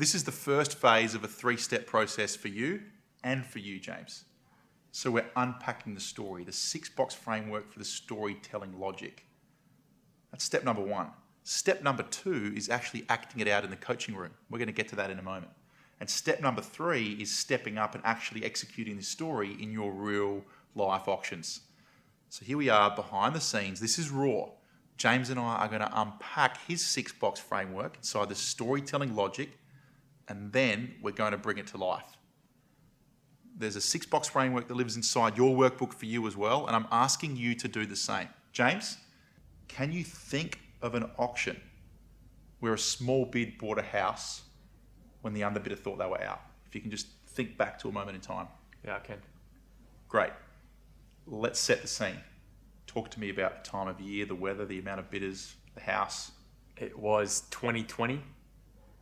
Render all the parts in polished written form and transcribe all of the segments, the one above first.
This is the first phase of a 3-step process for you and for you, James. So we're unpacking the story, the 6-box framework for the storytelling logic. That's step number 1. Step number 2 is actually acting it out in the coaching room. We're going to get to that in a moment. And step number 3 is stepping up and actually executing the story in your real life auctions. So here we are behind the scenes. This is raw. James and I are going to unpack his 6-box framework inside the storytelling logic, and then we're going to bring it to life. There's a 6-box framework that lives inside your workbook for you as well, and I'm asking you to do the same. James, can you think of an auction where a small bid bought a house when the underbidder thought they were out? If you can just think back to a moment in time. Yeah, I can. Great. Let's set the scene. Talk to me about the time of year, the weather, the amount of bidders, the house. It was 2020,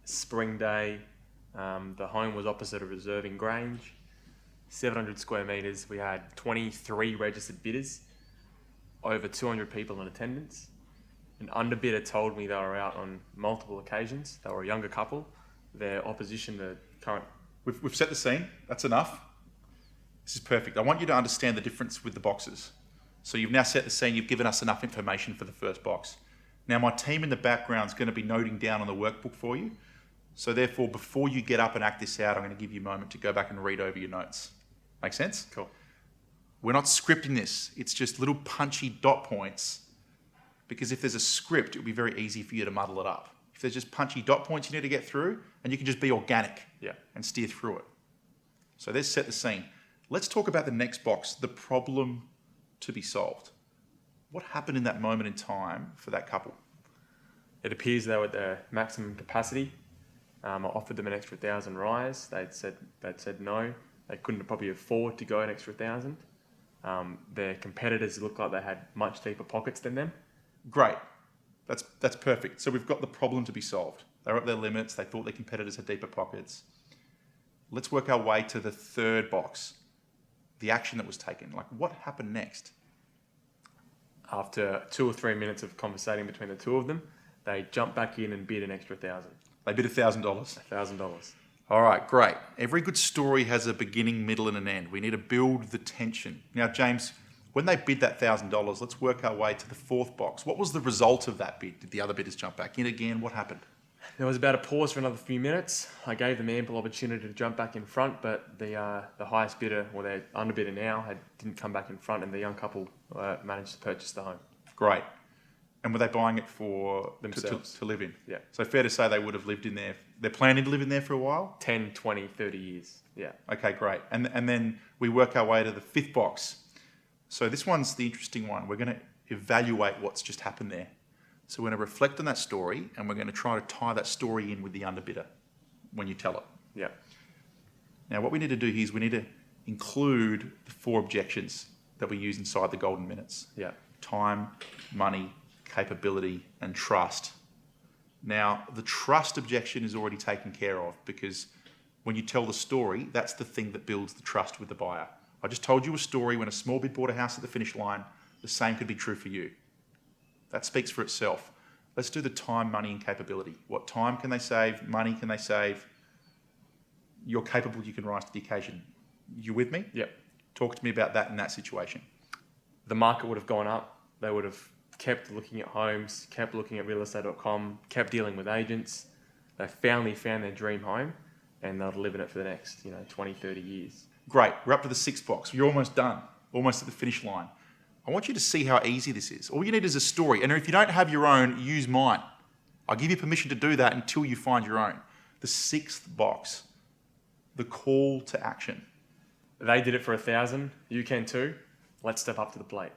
spring day. The home was opposite a reserving Grange, 700 square metres. We had 23 registered bidders, over 200 people in attendance. An underbidder told me they were out on multiple occasions. They were a younger couple. Their opposition, the current... We've set the scene. That's enough. This is perfect. I want you to understand the difference with the boxes. So you've now set the scene. You've given us enough information for the first box. Now my team in the background is going to be noting down on the workbook for you. So therefore, before you get up and act this out, I'm going to give you a moment to go back and read over your notes. Make sense? Cool. We're not scripting this. It's just little punchy dot points, because if there's a script, it'll be very easy for you to muddle it up. If there's just punchy dot points you need to get through, and you can just be organic and steer through it. So let's set the scene. Let's talk about the next box, the problem to be solved. What happened in that moment in time for that couple? It appears they were at their maximum capacity. I offered them an extra 1,000 rise. They'd said no. They couldn't probably afford to go an extra 1,000. Their competitors looked like they had much deeper pockets than them. Great. That's perfect. So we've got the problem to be solved. They're at their limits. They thought their competitors had deeper pockets. Let's work our way to the third box, the action that was taken. Like, what happened next? After 2 or 3 minutes of conversating between the two of them, they jumped back in and bid an extra 1,000. They bid $1,000. $1,000. All right, great. Every good story has a beginning, middle, and an end. We need to build the tension. Now, James, when they bid that $1,000, let's work our way to the fourth box. What was the result of that bid? Did the other bidders jump back in again? What happened? There was about a pause for another few minutes. I gave them ample opportunity to jump back in front, but the highest bidder, or their underbidder now, didn't come back in front, and the young couple managed to purchase the home. Great. And were they buying it for themselves to live in? Yeah. So fair to say they would have lived in there. They're planning to live in there for a while? 10, 20, 30 years. Yeah. Okay, great. And then we work our way to the fifth box. So this one's the interesting one. We're going to evaluate what's just happened there. So we're going to reflect on that story, and we're going to try to tie that story in with the underbidder when you tell it. Yeah. Now, what we need to do here is we need to include the 4 objections that we use inside the golden minutes. Yeah. Time, money, capability, and trust. Now, the trust objection is already taken care of, because when you tell the story, that's the thing that builds the trust with the buyer. I just told you a story when a small bid bought a house at the finish line. The same could be true for you. That speaks for itself. Let's do the time, money, and capability. What time can they save? Money can they save? You're capable, you can rise to the occasion. You with me? Yep. Talk to me about that in that situation. The market would have gone up. They would have kept looking at homes, kept looking at realestate.com, kept dealing with agents. They finally found their dream home, and they'll live in it for the next 20, 30 years. Great. We're up to the 6th box. You're almost done. Almost at the finish line. I want you to see how easy this is. All you need is a story. And if you don't have your own, use mine. I'll give you permission to do that until you find your own. The 6th box, the call to action. They did it for 1,000. You can too. Let's step up to the plate.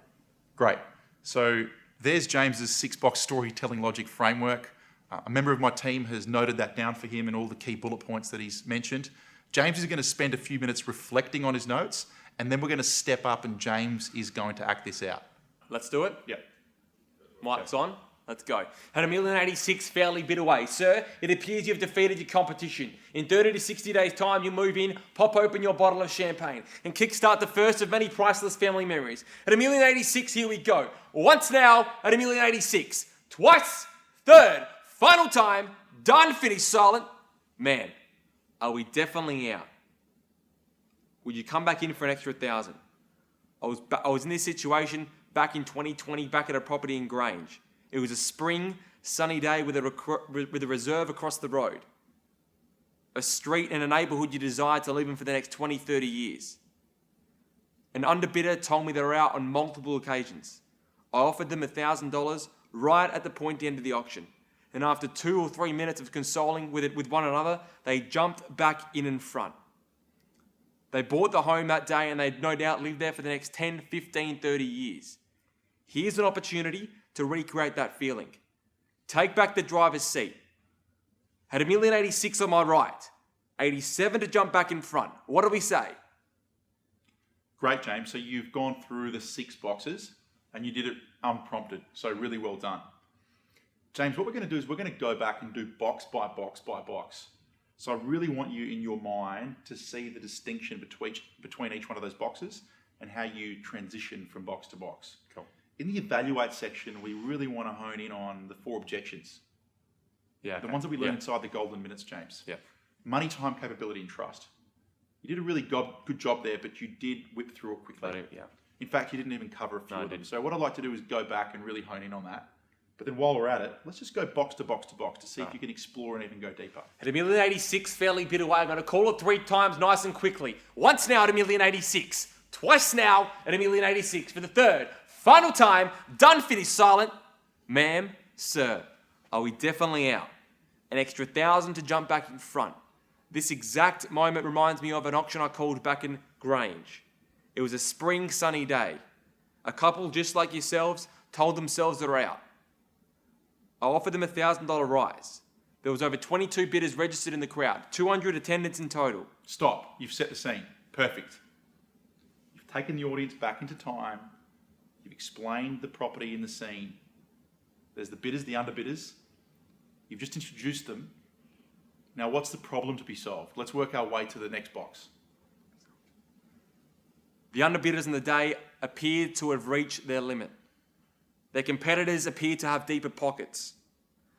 Great. So there's James's 6-box storytelling logic framework. A member of my team has noted that down for him and all the key bullet points that he's mentioned. James is going to spend a few minutes reflecting on his notes, and then we're going to step up and James is going to act this out. Let's do it? Yep. Mic's on. Let's go. At $1,086,000 fairly bid away. Sir, it appears you've defeated your competition. In 30 to 60 days' time, you move in, pop open your bottle of champagne, and kickstart the first of many priceless family memories. At $1,086,000, here we go. Once now, at $1,086,000. Twice, third, final time, done, finish, silent. man, are we definitely out? Would you come back in for an extra 1,000? I was in this situation back in 2020, back at a property in Grange. It was a spring, sunny day with a reserve across the road. A street and a neighbourhood you desired to live in for the next 20, 30 years. An underbidder told me they were out on multiple occasions. I offered them $1,000 right at the point end of the auction. And after 2 or 3 minutes of consoling with one another, they jumped back in front. They bought the home that day and they'd no doubt lived there for the next 10, 15, 30 years. Here's an opportunity to recreate that feeling. Take back the driver's seat. Had $1,086,000 on my right, 87 to jump back in front. What do we say? Great, James. So you've gone through the 6 boxes and you did it unprompted. So really well done. James, what we're going to do is we're going to go back and do box by box by box. So I really want you in your mind to see the distinction between each one of those boxes and how you transition from box to box. Cool. In the evaluate section, we really want to hone in on the 4 objections. Yeah. The ones that we learn inside the golden minutes, James. Yeah. Money, time, capability, and trust. You did a really good job there, but you did whip through it quickly. Yeah. In fact, you didn't even cover a few No, of I them. didn't. So what I'd like to do is go back and really hone in on that. But then while we're at it, let's just go box to box to box to see if you can explore and even go deeper. At $1,086,000, fairly bid away. I'm going to call it 3 times nice and quickly. Once now at $1,086,000. Twice now at $1,086,000. For the third, final time, done, finished, silent. Ma'am, sir, are we definitely out? An extra 1,000 to jump back in front. This exact moment reminds me of an auction I called back in Grange. It was a spring sunny day. A couple just like yourselves told themselves they're out. I offered them a $1,000 rise. There was over 22 bidders registered in the crowd, 200 attendants in total. Stop. You've set the scene. Perfect. You've taken the audience back into time. You've explained the property in the scene. There's the bidders, the underbidders. You've just introduced them. Now, what's the problem to be solved? Let's work our way to the next box. The underbidders in the day appeared to have reached their limit. Their competitors appeared to have deeper pockets.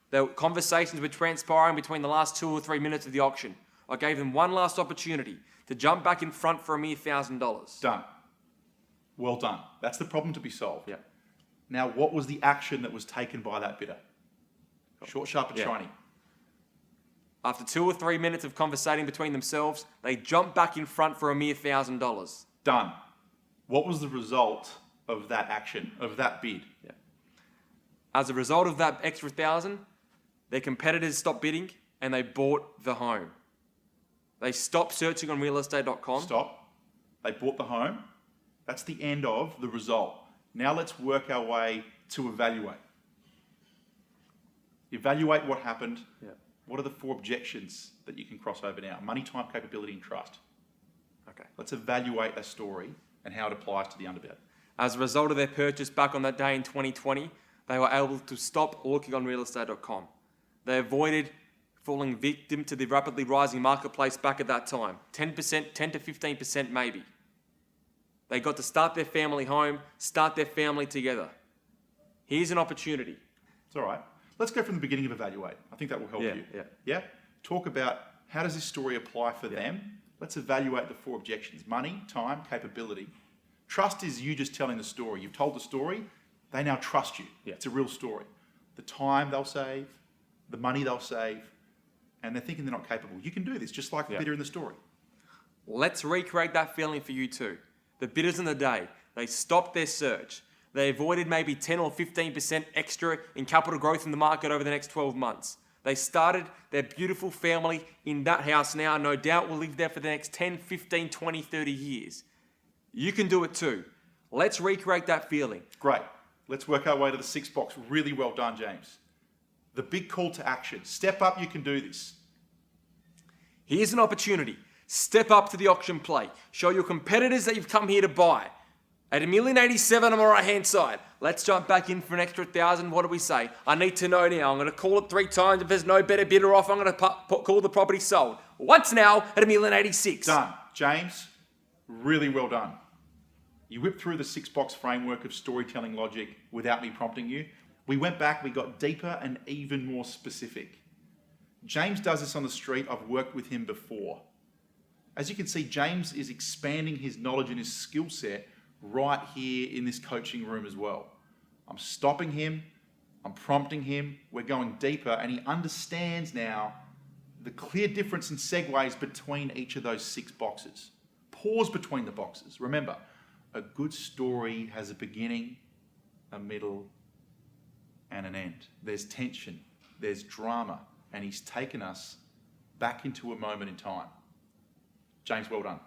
Their conversations were transpiring between the last 2 or 3 minutes of the auction. I gave them one last opportunity to jump back in front for a mere $1,000. Done. Well done. That's the problem to be solved. Yeah. Now, what was the action that was taken by that bidder? Short, sharp, and Yeah. shiny. After 2 or 3 minutes of conversating between themselves, they jumped back in front for a mere $1,000. Done. What was the result of that action, of that bid? Yeah. As a result of that extra 1,000, their competitors stopped bidding and they bought the home. They stopped searching on realestate.com. Stop. They bought the home. That's the end of the result. Now let's work our way to evaluate. Evaluate what happened. Yeah. What are the 4 objections that you can cross over now? Money, time, capability, and trust. Okay. Let's evaluate that story and how it applies to the underbid. As a result of their purchase back on that day in 2020, they were able to stop looking on realestate.com. They avoided falling victim to the rapidly rising marketplace back at that time. 10%, 10 to 15% maybe. They got to start their family home, start their family together. Here's an opportunity. It's all right. Let's go from the beginning of evaluate. I think that will help you. Yeah? Talk about how does this story apply for them. Let's evaluate the 4 objections. Money, time, capability. Trust is you just telling the story. You've told the story. They now trust you. Yeah. It's a real story. The time they'll save, the money they'll save, and they're thinking they're not capable. You can do this, just like the bidder in the story. Let's recreate that feeling for you too. The bidders in the day, they stopped their search. They avoided maybe 10 or 15% extra in capital growth in the market over the next 12 months. They started their beautiful family in that house now, no doubt will live there for the next 10, 15, 20, 30 years. You can do it too. Let's recreate that feeling. Great. Let's work our way to the 6th box. Really well done, James. The big call to action. Step up, you can do this. Here's an opportunity. Step up to the auction play. Show your competitors that you've come here to buy. At $1,087,000 on my right-hand side. Let's jump back in for an extra 1,000. What do we say? I need to know now. I'm going to call it 3 times. If there's no better bidder off, I'm going to call the property sold. Once now at $1,086,000. Done. James, really well done. You whipped through the 6-box framework of storytelling logic without me prompting you. We went back, we got deeper and even more specific. James does this on the street. I've worked with him before. As you can see, James is expanding his knowledge and his skill set right here in this coaching room as well. I'm stopping him, I'm prompting him, we're going deeper, and he understands now the clear difference in segues between each of those 6 boxes. Pause between the boxes. Remember, a good story has a beginning, a middle, and an end. There's tension, there's drama, and he's taken us back into a moment in time. James, well done.